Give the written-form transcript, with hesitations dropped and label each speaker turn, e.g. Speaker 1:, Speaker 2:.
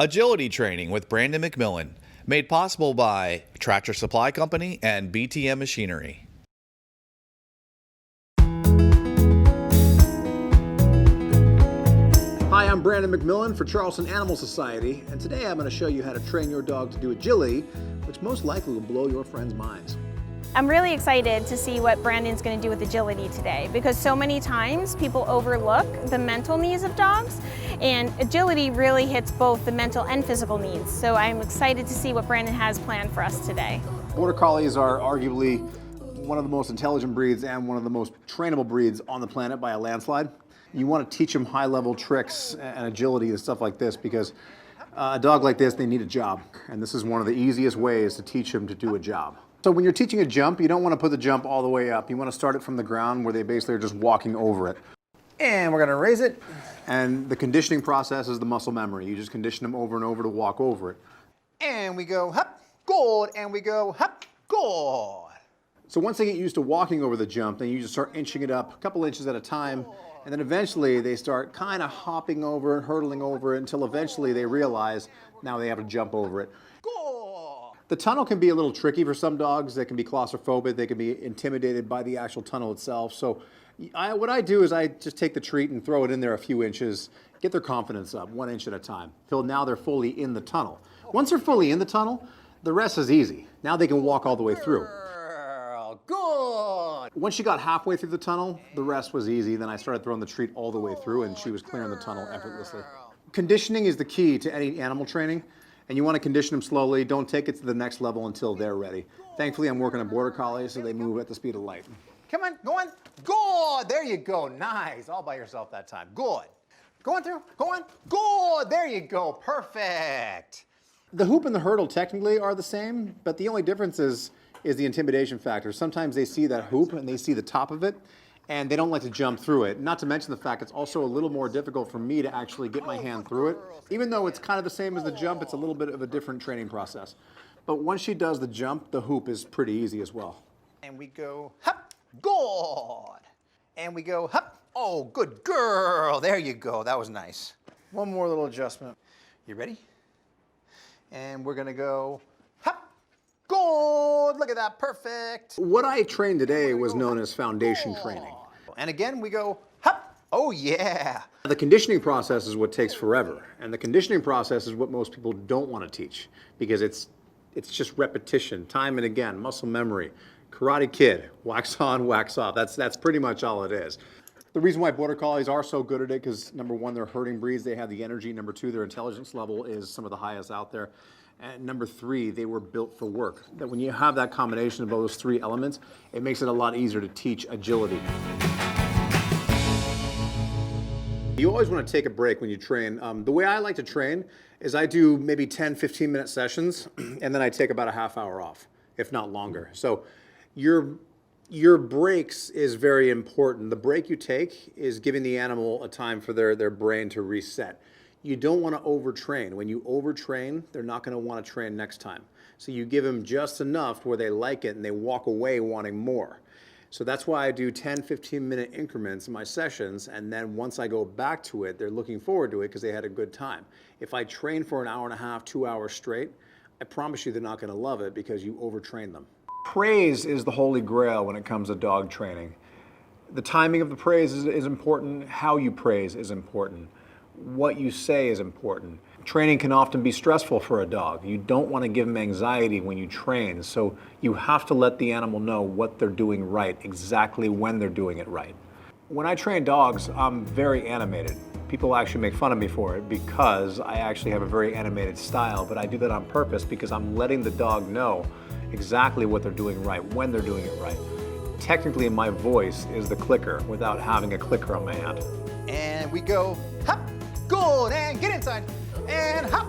Speaker 1: Agility training with Brandon Mcmillan, made possible by Tractor Supply Company and BTM Machinery.
Speaker 2: Hi, I'm Brandon Mcmillan for Charleston Animal Society, and today I'm going to show you how to train your dog to do agility, which most likely will blow your friends' minds.
Speaker 3: I'm really excited to see what Brandon's going to do with agility today, because so many times people overlook the mental needs of dogs, and agility really hits both the mental and physical needs. So I'm excited to see what Brandon has planned for us today.
Speaker 2: Border Collies are arguably one of the most intelligent breeds and one of the most trainable breeds on the planet by a landslide. You want to teach them high-level tricks and agility and stuff like this because a dog like this, they need a job. And this is one of the easiest ways to teach them to do a job. So when you're teaching a jump, you don't want to put the jump all the way up. You want to start it from the ground where they basically are just walking over it. And we're going to raise it. And the conditioning process is the muscle memory. You just condition them over and over to walk over it. And we go, hop, good. And we go, hop, good. So once they get used to walking over the jump, then you just start inching it up a couple inches at a time. And then eventually they start kind of hopping over it, hurdling over it, until eventually they realize now they have to jump over it. The tunnel can be a little tricky for some dogs. They can be claustrophobic. They can be intimidated by the actual tunnel itself. So what I do is I just take the treat and throw it in there a few inches, get their confidence up 1 inch at a time, till now they're fully in the tunnel. Once they're fully in the tunnel, the rest is easy. Now they can walk all the way through. Good. Once she got halfway through the tunnel, the rest was easy. Then I started throwing the treat all the way through and she was clearing the tunnel effortlessly. Conditioning is the key to any animal training, and you want to condition them slowly. Don't take it to the next level until they're ready. Thankfully, I'm working on Border Collies, so they move at the speed of light. Come on, go on. Good. There you go. Nice. All by yourself that time. Good. Going through. Go on. Good. There you go. Perfect. The hoop and the hurdle technically are the same, but the only difference is the intimidation factor. Sometimes they see that hoop and they see the top of it, and they don't like to jump through it. Not to mention the fact it's also a little more difficult for me to actually get my hand through it. Even though it's kind of the same as the jump, it's a little bit of a different training process. But once she does the jump, the hoop is pretty easy as well. And we go, hop, good. And we go, hop, oh, good girl. There you go, that was nice. One more little adjustment. You ready? And we're gonna go, hop, good. Look at that, perfect. What I trained today was known as foundation training. And again, we go, hop, oh yeah. The conditioning process is what takes forever. And the conditioning process is what most people don't want to teach because it's just repetition, time and again, muscle memory. Karate Kid, wax on, wax off. That's pretty much all it is. The reason why Border Collies are so good at it, because number one, they're herding breeds, they have the energy. Number two, their intelligence level is some of the highest out there. And number three, they were built for work. That when you have that combination of those three elements, it makes it a lot easier to teach agility. You always want to take a break when you train. The way I like to train is I do maybe 10, 15-minute sessions, and then I take about a half hour off, if not longer. So your breaks is very important. The break you take is giving the animal a time for their brain to reset. You don't want to overtrain. When you overtrain, they're not going to want to train next time. So you give them just enough where they like it and they walk away wanting more. So that's why I do 10, 15-minute increments in my sessions, and then once I go back to it, they're looking forward to it because they had a good time. If I train for an hour and a half, 2 hours straight, I promise you they're not going to love it because you overtrain them. Praise is the holy grail when it comes to dog training. The timing of the praise is important. How you praise is important. What you say is important. Training can often be stressful for a dog. You don't want to give them anxiety when you train, so you have to let the animal know what they're doing right, exactly when they're doing it right. When I train dogs, I'm very animated. People actually make fun of me for it because I actually have a very animated style, but I do that on purpose because I'm letting the dog know exactly what they're doing right, when they're doing it right. Technically, my voice is the clicker without having a clicker on my hand. And we go, hop, good, and get inside, and hop,